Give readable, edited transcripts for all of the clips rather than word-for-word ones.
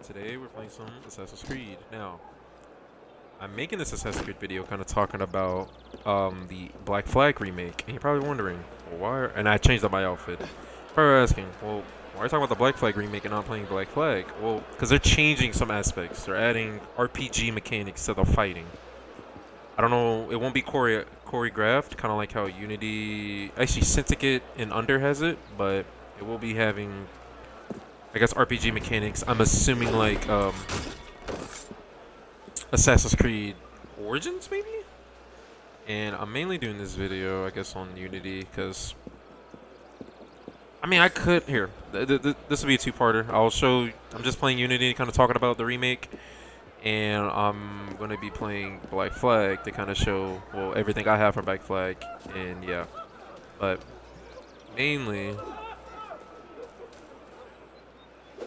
Today we're playing some Assassin's Creed. Now, I'm making this Assassin's Creed video kind of talking about the Black Flag remake. And you're probably wondering, well, why? And I changed up my outfit. Probably asking, well, why are you talking about the Black Flag remake and not playing Black Flag? Well, because they're changing some aspects. They're adding RPG mechanics to the fighting. I don't know, it won't be choreographed, kind of like how Unity, actually Syndicate and Under has it, but it will be having, I guess, RPG mechanics. I'm assuming like Assassin's Creed Origins, maybe? And I'm mainly doing this video, I guess, on Unity, because, I mean, I could, here, this will be a two-parter. I'm just playing Unity, kind of talking about the remake, and I'm going to be playing Black Flag to kind of show, well, everything I have from Black Flag, and yeah. But, mainly,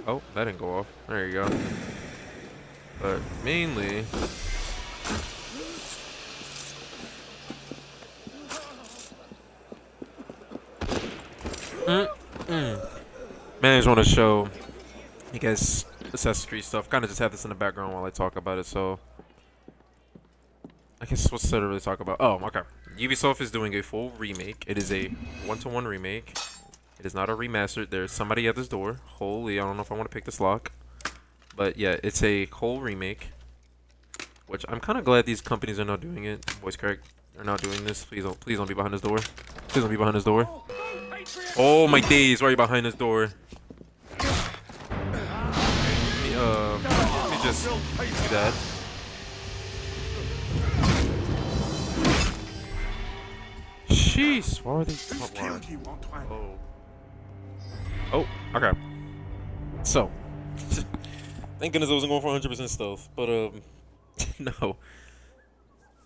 oh, that didn't go off. There you go. But, mainly, man, I just want to show you guys Assassin's Creed stuff. Kind of just have this in the background while I talk about it. So, I guess what's there to really talk about? Oh, okay. Ubisoft is doing a full remake. It is a one-to-one remake. It is not a remaster. There's somebody at this door. Holy, I don't know if I want to pick this lock. But yeah, it's a whole remake. Which I'm kind of glad these companies are not doing it. Voice crack are not doing this. Please don't be behind this door. Please don't be behind this door. Oh my days, why are you behind this door? Let me just do that. Jeez, why are they? Oh. Oh, okay. So, thank goodness I wasn't going for 100% stealth, but no.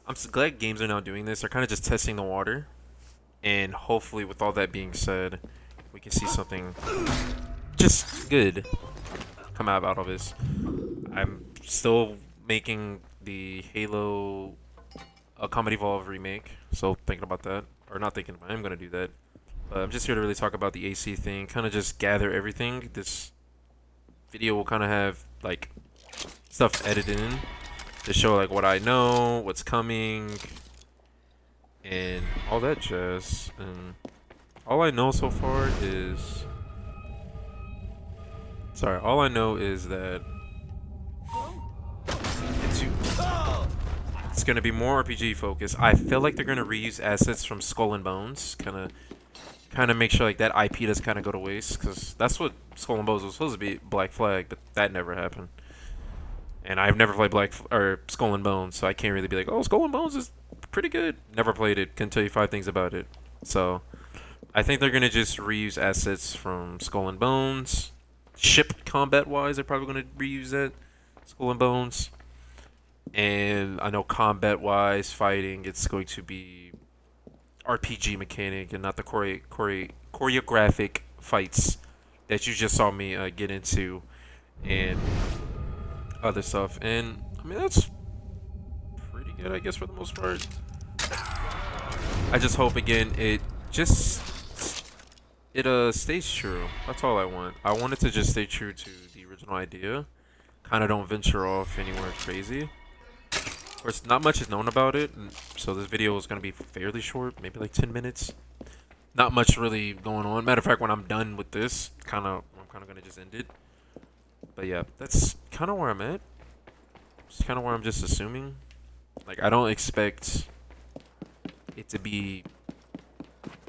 I'm so glad games are now doing this. They're kind of just testing the water, and hopefully, with all that being said, we can see something just good come out of this. I'm still making the Halo Combat Evolve remake, so thinking about that, or not thinking about it, I'm gonna do that. But I'm just here to really talk about the AC thing, kind of just gather everything. This video will kind of have like stuff edited in to show like what I know, what's coming, and all that jazz. And all I know so far is, all I know is that it's gonna be more RPG focused. I feel like they're gonna reuse assets from Skull and Bones, kind of make sure like that IP doesn't kind of go to waste, because that's what Skull and Bones was supposed to be, Black Flag, but that never happened. And I've never played Skull and Bones, so I can't really be like, oh, Skull and Bones is pretty good. Never played it. Can tell you 5 things about it. So I think they're gonna just reuse assets from Skull and Bones. Ship combat wise, they're probably gonna reuse that Skull and Bones. And I know combat wise, fighting, it's going to be RPG mechanic and not the choreographic fights that you just saw me get into and other stuff. And I mean, that's pretty good, I guess, for the most part. I just hope again it stays true. That's all I want. I want it to just stay true to the original idea. Kind of don't venture off anywhere crazy. Of course, not much is known about it, so this video is going to be fairly short, maybe like 10 minutes. Not much really going on. Matter of fact, when I'm done with this, I'm kind of going to just end it. But yeah, that's kind of where I'm at. It's kind of where I'm just assuming. Like, I don't expect it to be...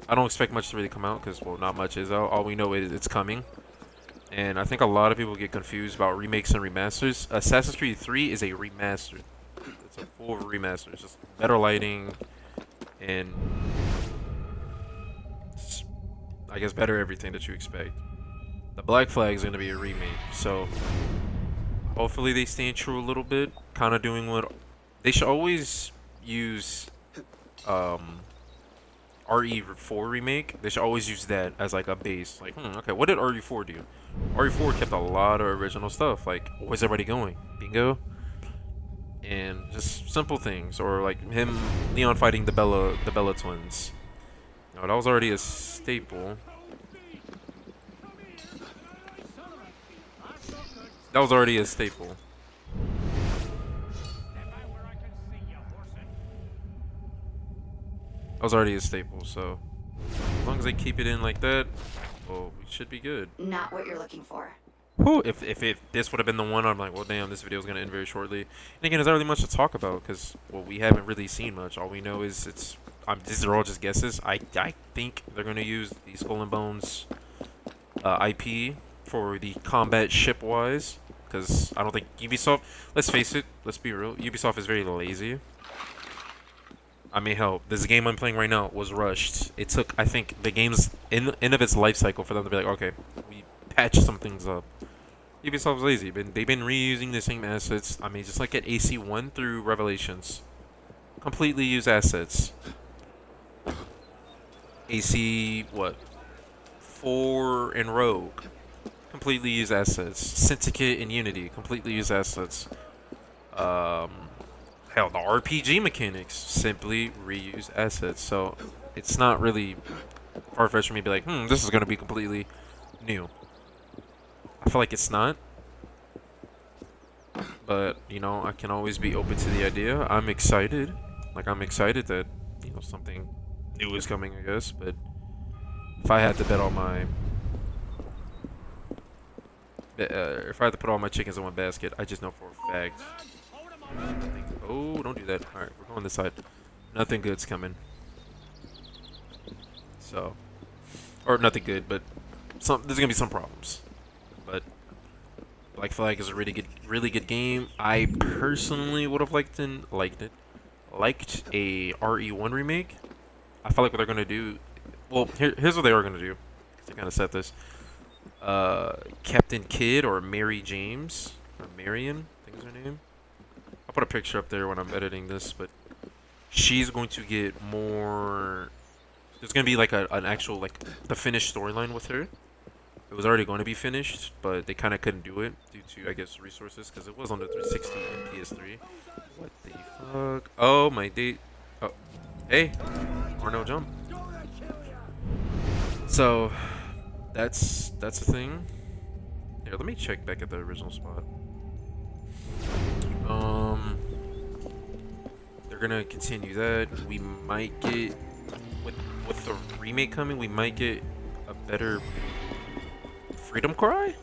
I don't expect much to really come out, because, well, not much is out. All we know is it's coming. And I think a lot of people get confused about remakes and remasters. Assassin's Creed 3 is a remaster. It's a full remaster. It's just better lighting and I guess better everything that you expect. The Black Flag is going to be a remake, so hopefully they stay true a little bit. Kind of doing what they should always use. RE4 remake. They should always use that as like a base. Like, okay, what did RE4 do? RE4 kept a lot of original stuff. Like, where's everybody going? Bingo. And just simple things, or like Leon fighting the Bella twins. No, that was already a staple. That was already a staple. That was already a staple. So as long as they keep it in like that, well, we should be good. Not what you're looking for. Whew, if this would have been the one, I'm like, well, damn, this video is gonna end very shortly. And again, there's not really much to talk about because, well, we haven't really seen much. All we know is these are all just guesses. I think they're gonna use the Skull and Bones IP for the combat ship wise, because I don't think Ubisoft. Let's face it. Let's be real. Ubisoft is very lazy. I mean, hell, this game I'm playing right now was rushed. It took, I think, the game's end of its life cycle for them to be like, okay, we patch some things up. Ubisoft's lazy. They've been reusing the same assets. I mean, just like at AC1 through Revelations, completely use assets. AC what? 4 and Rogue, completely use assets. Syndicate and Unity, completely use assets. Hell, the RPG mechanics simply reuse assets. So it's not really far-fetched for me to be like, this is gonna be completely new. I feel like it's not. But, you know, I can always be open to the idea. I'm excited. Like, I'm excited that, you know, something new is coming, I guess. But if I had to bet all my... if I had to put all my chickens in one basket, I just know for a fact... Oh, don't do that. Alright, we're going this side. Nothing good's coming. So... Or nothing good, but... there's gonna be some problems. But... Black Flag is a really good game. I personally would have liked a RE1 remake. I feel like what they're gonna do. Well, here's what they are gonna do. To kind of set this. Captain Kidd or Mary James or Marion, I think is her name. I'll put a picture up there when I'm editing this, but she's going to get more. There's gonna be like an actual like the finished storyline with her. It was already going to be finished, but they kind of couldn't do it due to, I guess, resources, because it was on the 360 and PS3. What the fuck? Oh, my date. Oh, hey, or no jump. So, that's the thing. Here, let me check back at the original spot. They're gonna continue that. We might get with the remake coming. We might get a better Freedom Cry?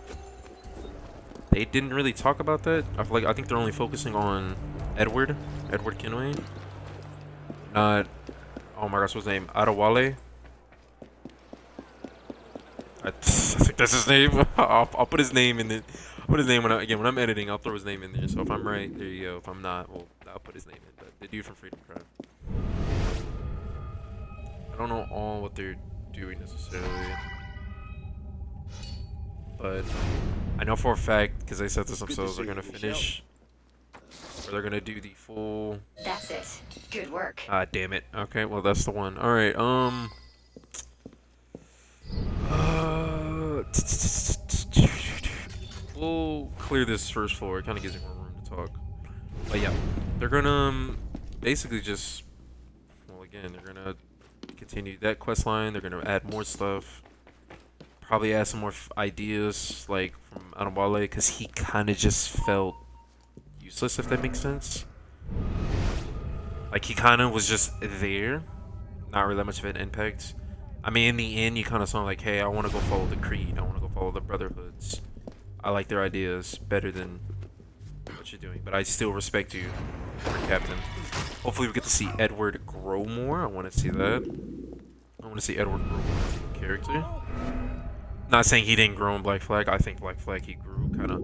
They didn't really talk about that. I think they're only focusing on Edward Kenway. Not, oh my gosh, what's his name? Adewale. I think that's his name. I'll put his name in it. I'll put his name when I'm editing. I'll throw his name in there. So if I'm right, there you go. If I'm not, well, I'll put his name in. But the dude from Freedom Cry. I don't know all what they're doing necessarily. But I know for a fact, because they said this themselves, they're going to finish. Or they're going to do the full... That's it. Good work. Ah, damn it. Okay, well, that's the one. Alright, we'll clear this first floor. It kind of gives me more room to talk. But yeah, they're going to basically just... Well, again, they're going to continue that quest line. They're going to add more stuff. Probably add some more ideas, like, from Adewale, because he kind of just felt useless, if that makes sense. Like, he kind of was just there. Not really that much of an impact. I mean, in the end, you kind of saw like, hey, I want to go follow the Creed. I want to go follow the Brotherhoods. I like their ideas better than what you're doing. But I still respect you, Captain. Hopefully we get to see Edward grow more. I want to see that. I want to see Edward grow more as a character. Not saying he didn't grow in Black Flag. I think Black Flag he grew, kind of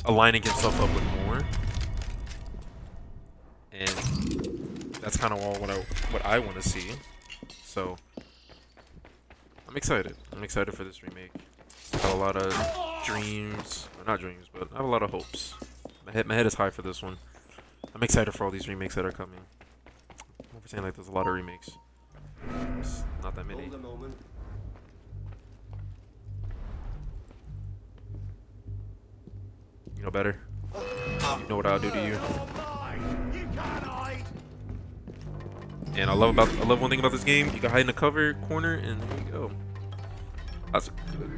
aligning himself up with more. And that's kind of all what I want to see. So I'm excited. I'm excited for this remake. I have a lot of dreams, or not dreams, but I have a lot of hopes. My head is high for this one. I'm excited for all these remakes that are coming. I'm saying like there's a lot of remakes. It's not that many. You know better. You know what I'll do to you. And I love one thing about this game. You can hide in the cover corner, and there you go. That's good.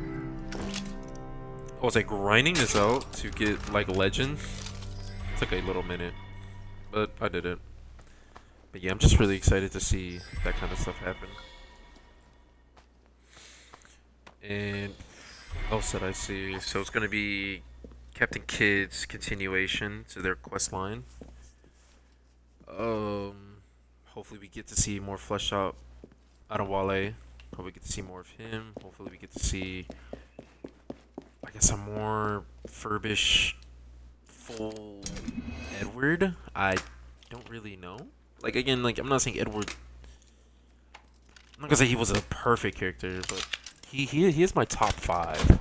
I was like grinding this out to get like legend. It took a little minute, but I did it. But yeah, I'm just really excited to see that kind of stuff happen. And what else did I see? So it's gonna be Captain Kidd's continuation to their quest line. Um, Hopefully we get to see more fleshed out Adewale. Hopefully we get to see more of him. Hopefully we get to see, I guess, a more furbish, full Edward. I don't really know. Like again, like I'm not saying Edward. I'm not gonna say he was a perfect character, but he is my top 5.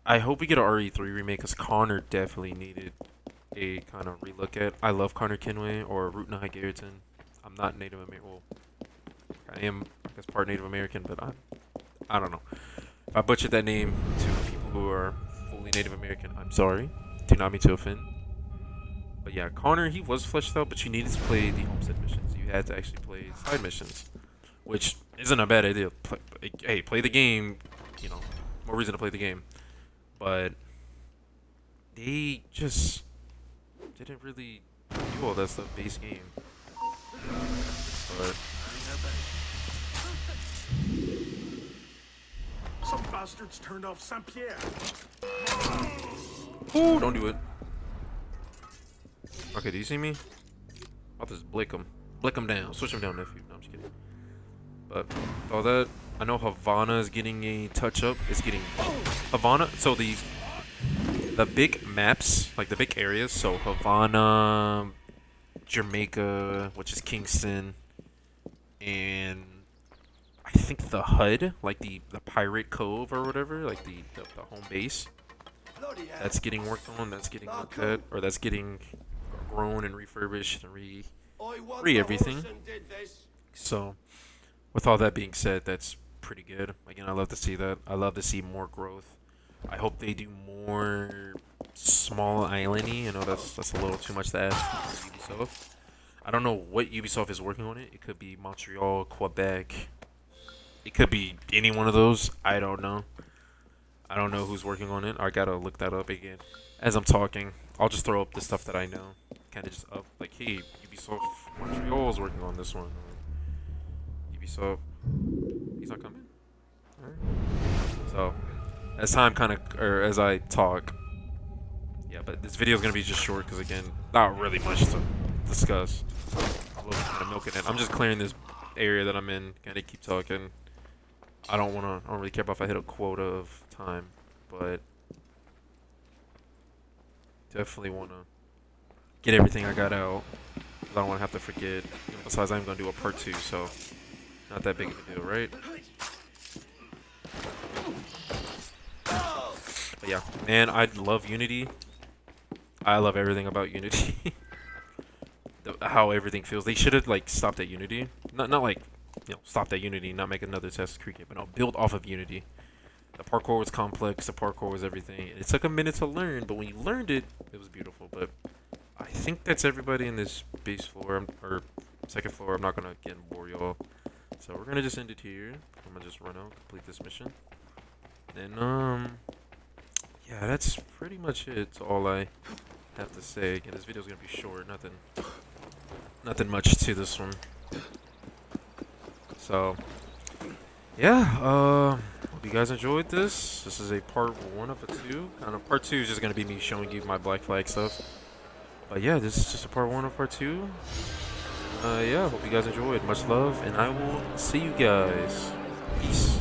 I hope we get an RE3 remake because Connor definitely needed a kind of relook at. I love Connor Kenway or Rutna Garrison. I'm not Native American. Well, I am, I guess, part Native American, but I don't know. If I butchered that name to people who are fully Native American, I'm sorry. Do not mean to offend. But yeah, Connor, he was fleshed out, but you needed to play the homestead missions. You had to actually play side missions, which isn't a bad idea. Hey, play the game. You know, more reason to play the game. But they just didn't really do all that stuff base game. But Some bastards turned off Saint Pierre. ooh, don't do it. Okay, do you see me? I'll just blick him. Blick him down. Switch him down, nephew. No, I'm just kidding. But with all that, I know Havana is getting a touch up. It's getting Havana. So the big maps, like the big areas. So Havana, Jamaica, which is Kingston, and I think the HUD, like the Pirate Cove or whatever, like the home base. That's getting worked on. That's getting looked at, or that's getting grown and refurbished and re everything. So, with all that being said, that's pretty good. Again, I love to see that. I love to see more growth. I hope they do more small islandy. I know that's a little too much to ask for Ubisoft. I don't know what Ubisoft is working on it. It could be Montreal, Quebec. It could be any one of those. I don't know. I don't know who's working on it. I gotta look that up again. As I'm talking, I'll just throw up the stuff that I know. Kind of just up, like, hey, Ubisoft Montreal is working on this one. Or Ubisoft, he's not coming. All right. So, as time kind of, or as I talk, yeah. But this video is gonna be just short because again, not really much to discuss. A little kind of milking it. I'm just clearing this area that I'm in. Gotta keep talking. I don't really care about if I hit a quota of time, but definitely wanna get everything I got out. 'Cause I don't wanna have to forget. Besides, I'm gonna do a part 2, so not that big of a deal, right? But yeah, man, I love Unity. I love everything about Unity. How everything feels. They should have like stopped at Unity. Not like, you know, stopped at Unity, not make another Assassin's Creed game, but no, build off of Unity. The parkour was complex. The parkour was everything. It took a minute to learn, but when you learned it, it was beautiful. But I think that's everybody in this base floor or second floor. I'm not gonna again bore y'all, so we're gonna just end it here. I'm gonna just run out, complete this mission, and yeah, that's pretty much it. It's all I have to say. Again, this video's gonna be short. Nothing much to this one. So yeah, hope you guys enjoyed this. This is a part 1 of a 2. Kind of part 2 is just gonna be me showing you my Black Flag stuff. But yeah, this is just a part 1 of part 2. Yeah, hope you guys enjoyed. Much love, and I will see you guys. Peace.